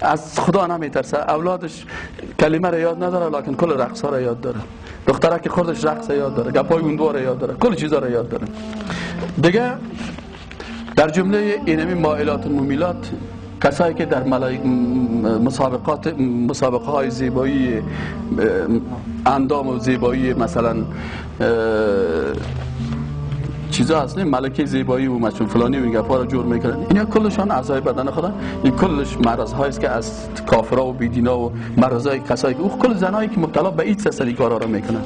از خدا نمیترسه. اولادش کلمه را یاد نداره لکن کل رقص ها را یاد داره. دختره که خودش رقص یاد داره، گپای گوندو را یاد داره، کل چیزا را یاد داره. دیگه در جمله اینمی مائلات و ممیلات کسایی که در مسابقه های زیبایی اندام و زیبایی مثلا چیزا هست، ملکه زیبایی و مثلا فلانی و این گپا رو جور میکنن، اینا کلشان اعضای بدن خدا. این کلش مرض هایی است که از کافرا و بیدینا و مرضای کسایی که کل زنایی که مبتلا به این سلسله کارا رو میکنن.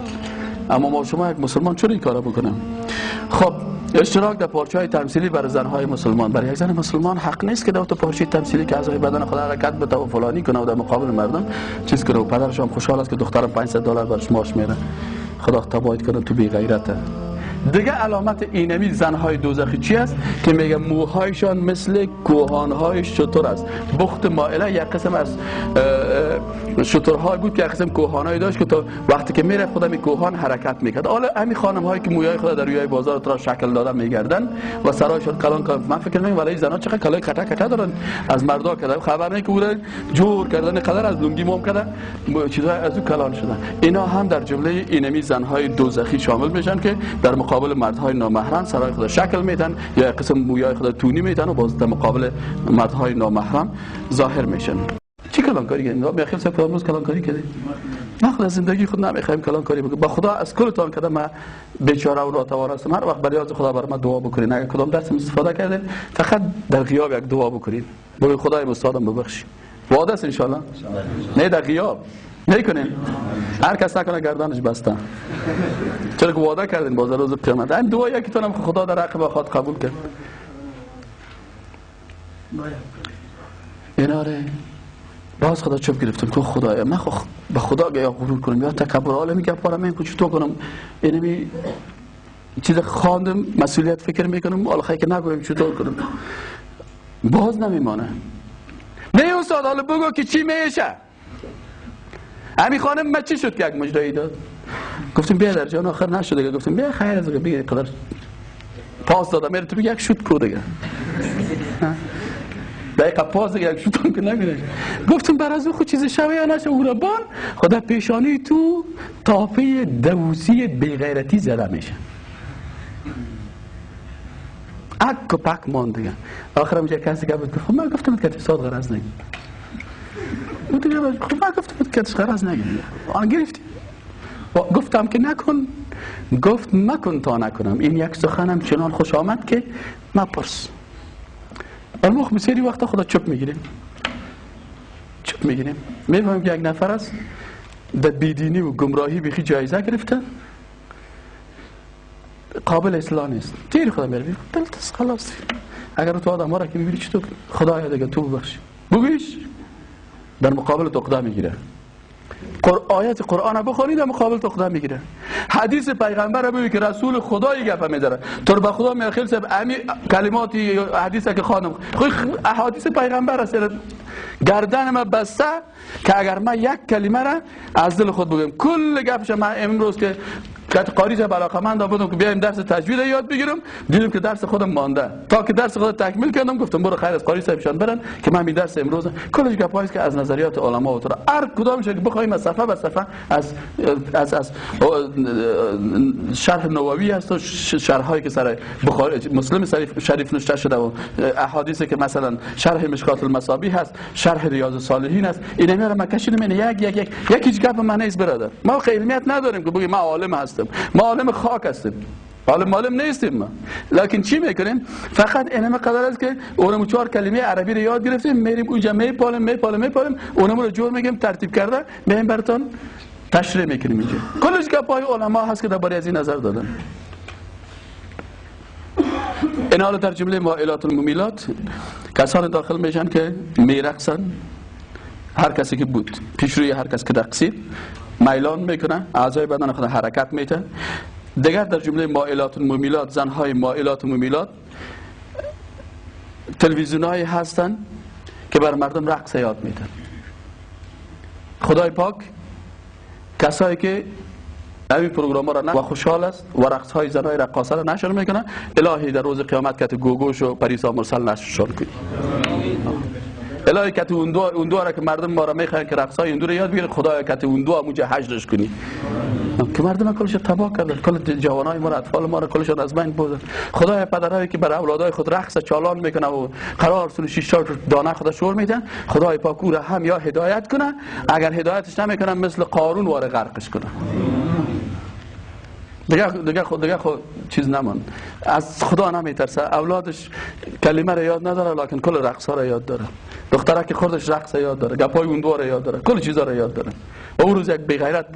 اما ما شما یک مسلمان چرا این کارا بکنم؟ خب اشتراک در پارچه‌های تمثیلی برای زنهای مسلمان. برای یک زن مسلمان حق نیست که در تو پارچه تمثیلی که اعضای بدن خدا حرکت بده و فلانی کنه و در مقابل مردم چیز کنه و پدرش هم خوشحال است که دخترم $500 برش ماش میره. خدا تباید کنه تو بی غیرته. دیگه علامت اینمی زنهای دوزخی چی است؟ که میگه موهایشان مثل کوهانهای شتر است. بخت مائله یک قسم از شترهای بود که یک قسم کوهانهایی داشت که تا وقتی که میره خودم این کوهان حرکت میکرد. حالا همین خانم هایی که موهای خود در روی بازار را شکل داده میگردن و سرایشان کلان، من فکر میکنم ولی زنا چقدر کلای کته کته دارن از مردا کده، خبر نه که بوده جور کردن قدر از لنگی موم کده چیزای از او کلان شدن. اینا هم در جمله اینمی زنهای دوزخی شامل میشن که در مقابل مردهای نامحرم سرای خود شکل میدن یا قسم موهای خود تونی میدن و باز در مقابل مردهای نامحرم ظاهر میشن. چی کلانکاری کردین؟ ما خیلی سال روز کلانکاری کردیم. ما خود از زندگی خود نمیخوایم کلانکاری بکنیم. با خدا از کلتان کردم من بیچاره و ناتوان هستم. هر وقت برای از خدا بر من دعا بکنین. اگه کدام درس استفاده کردین فقط در غیاب یک دعا بکنین. بگید خدای مستعدم ببخشید. وعده است ان شاء الله. نه در غیاب. نکنین. هر کس نکنه گردنش بسته. چرا که وعده کردین باز روز قیامت. این دعا یکیتونم خدا در حق خود قبول کرد. ایناره باز خدا چوب گرفتم تو خدایا من به خدا یا غرور کنم یا تکبر عالمی گپارم من چطور کنم اینمی چیز خواندم مسئولیت فکر میکنم الخی که نگویم چطور کنم باز نمیمانه. نه استاد حالا بگو که چی میشه. همین خانم من چی شد که یک مجرایی داد؟ گفتم بیا در جان آخر نشده. گفتم بیا خیر از بیا قدر پاس دادم میره تو یک شوت کو دیگه دقیقه پاس دیگه یک شوت که نمیره. گفتم بر از او خود چیز شوه یا نشه او را بان خدا پیشانی تو تاپه دوزی بیغیرتی زده میشه. اک و پک مان دیگه. آخرم جای کسی که بود خب من گفتم که اتصاد غرض نگیم. خب من گفتم که غرض نگیم. آن گرفتی. گفتم که نکن. گفت مکن تا نکنم. این یک سخنم چنان خوش آمد که مپرس. ولی ما بسیاری وقتا خدا چپ میگیریم. چپ میگیریم. میفهمیم که یک نفر است در بیدینی و گمراهی بیخی جایزه گرفته قابل اصلاح نیست. تیر خدا میره دلتس خلاص. اگر تو آدم ها را که میبینی چطور خدایا دیگه تو ببخشی بگویش در مقابل تو قدم میگیره. آیت قرآن بخونید در مقابل تو خدا میگیره. حدیث پیغمبر بگوی که رسول خدای گپ میذاره تو به خدا میخیل سب امی کلماتی حدیثی که خانم احادیث پیغمبر است گردن ما بسته که اگر من یک کلمه را از دل خود بگم کل گپش من امروز که قاری علاقه‌مند بودم که بیایم درس تجوید یاد بگیرم دیدم که درس خودم مانده تا که درس خودم تکمیل کردم گفتم برو خیر از قاری صاحبشان برن که من این درس امروز کلش گپایی که از نظریات علما و تو هر کدامش که بخوایم از صفحه به صفحه از شرح نووی هست و شرحایی که سر بخاری مسلم شریف نوشته شده و احادیثی که مثلا شرح مشکات المصابیح هست شرح ریاض الصالحین هست اینا رو من کشیدم یک گپ من نیست برادر ما علمیت نداریم که بگیم ما عالم هستم ما عالم خاک هستیم عالم نیستیم ما لکن چی میکنیم فقط اینم قدر است که اونم 4 کلمه عربی رو یاد گرفتیم میریم اونجا میپالیم اونم رو جور میگیم ترتیب کرده میایم براتون تشریح میکنیم اینجا کلش گپای علما هست که درباره از این نظر دادن. این حالا در جمله مائلات الممیلات کسان داخل میشن که میرقصن هر کسی که بود پیش روی هر کس که رقصید میلان میکنه اعضای بدن خود حرکت میده. دیگر در جمله مائلات الممیلات زنهای مائلات الممیلات تلویزیونایی هستن که بر مردم رقص یاد میدن. خدای پاک کسایی که این پروگرام را و خوشحال است و رقص های زنهای رقاصه را نشر میکنه الهی در روز قیامت که گوگوش و پریسا مرسل نشر کنی. الهی کت اون دو را که مردم ما را میخوان که رقصای اون دو را یاد بگیره، خدایا کت اون دو همونجا حجرش کنی که مردم کلش تباه کردن، کل جوانای ما را، اطفال ما را کلشون از بین بردن. خدای پدرایی که بر اولادای خود رقص چالان میکنه و قرار سن 6 دانه خدا شور میدن، خدای پاک او را هم یا هدایت کنه، اگر هدایتش نمیکنه مثل قارون واره غرقش کنه. دیگه خود چیز نمان، از خدا نمیترسه. اولادش کلمه را یاد نداره لکن کل رقص ها را یاد داره. دختره که خودش رقص یاد داره، گپای اون دو را یاد داره، کل چیزا را یاد داره. و اون روز یک بی‌غیرت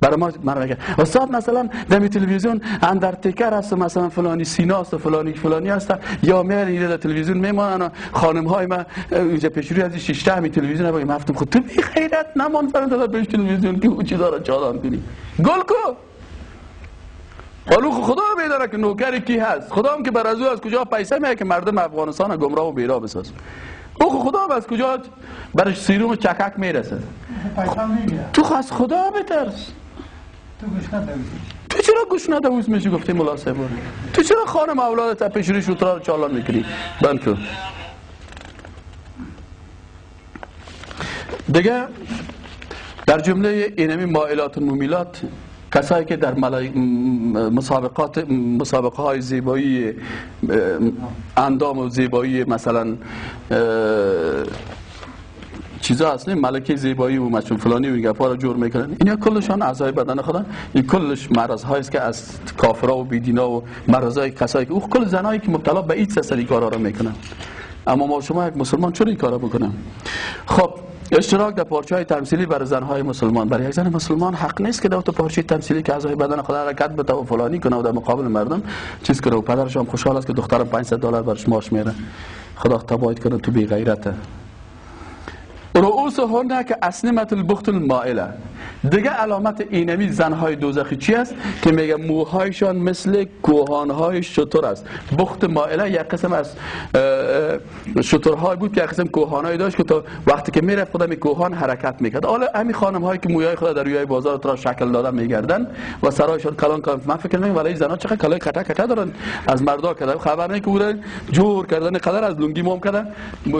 برای ما میگه استاد مثلا در تلویزیون اندرتیکر است، مثلا فلانی سینا است، فلانی است، یا میرن در تلویزیون میمونن خانم های ما اینجا پیشروی از 6 تا می تلویزیون میگم هفتم خود تو بی‌غیرت نمان فرند در تلویزیون که اون چیزا را چالان کنی. گل کو حالا خدا میداره که نوکری کی هست. خدا هم که بر از او از کجا پیسه میاره که مردم افغانستان گمراه و بیراه بساز. او خدا هم از کجا برش سیروم چکک میرسه. تو از خدا بترس. تو چرا گوش ندوز میشی گفتی ملا صاحب؟ تو چرا خانم اولادت پیشروی شوترا رو چالان میکنی؟ بند کن. دیگه در جمله اینمی مائلات و ممیلات، کسایی که در مسابقه های زیبایی اندام و زیبایی مثلا چیزا هست، ملکه زیبایی و مثلا فلانی و این گپا رو جور میکنن، اینا کلشان اعضای بدن خودن. این کلش مرض هایی است که از کافرها و بیدینا و مرضای کسایی که کل زنایی که مبتلا به ایدز هستن این کارا رو میکنن. اما ما شما یک مسلمان چرا این کارا بکنم؟ خب اشتراک در پارچه‌های تمثیلی برای زن‌های مسلمان. برای یک زن مسلمان حق نیست که در تو پارچه تمثیلی که اعضای بدن خدا حرکت بده و فلانی کنه و در مقابل مردم چیز کنه و پدرش هم خوشحال است که دخترم $500 برش ماش میره. خدا تباید کنه تو بی غیرته. رؤوسهن که اسنمة البخت المائله. دیگه علامت اینمی زنهای دوزخی چی است؟ که میگه موهایشان مثل کوهانهای شتر است. بخت مائله یک قسم از شترهای بود که یک قسم کوهانهایی داشت که تا وقتی که میرفت خودم کوهان حرکت میکرد. حالا همین خانم هایی که موهای خود در روی بازار ترا شکل دادن میگردن و سرایشان کلان کردن، من فکر میکنم ولی زنا چقدر کلای کټه کټه دارن از مردا کده خبر نه که بوده جور کردن قدر از لنگی موم کردن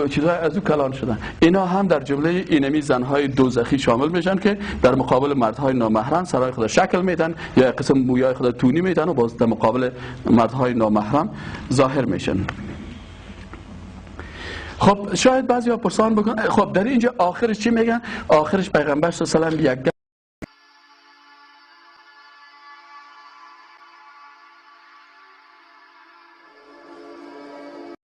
چیزای از او کلان شدن. اینا هم در جمله اینمی زنهای دوزخی شامل میشن که در مقابل مردهای نامحرم سرای خود شکل میدن یا قسم موهای خود تونی میدن و باز در مقابل مردهای نامحرم ظاهر میشن. خب شاید بعضی ها پرسان بکنن خب در اینجا آخرش چی میگن؟ آخرش پیغمبر صلی الله علیه و آله یک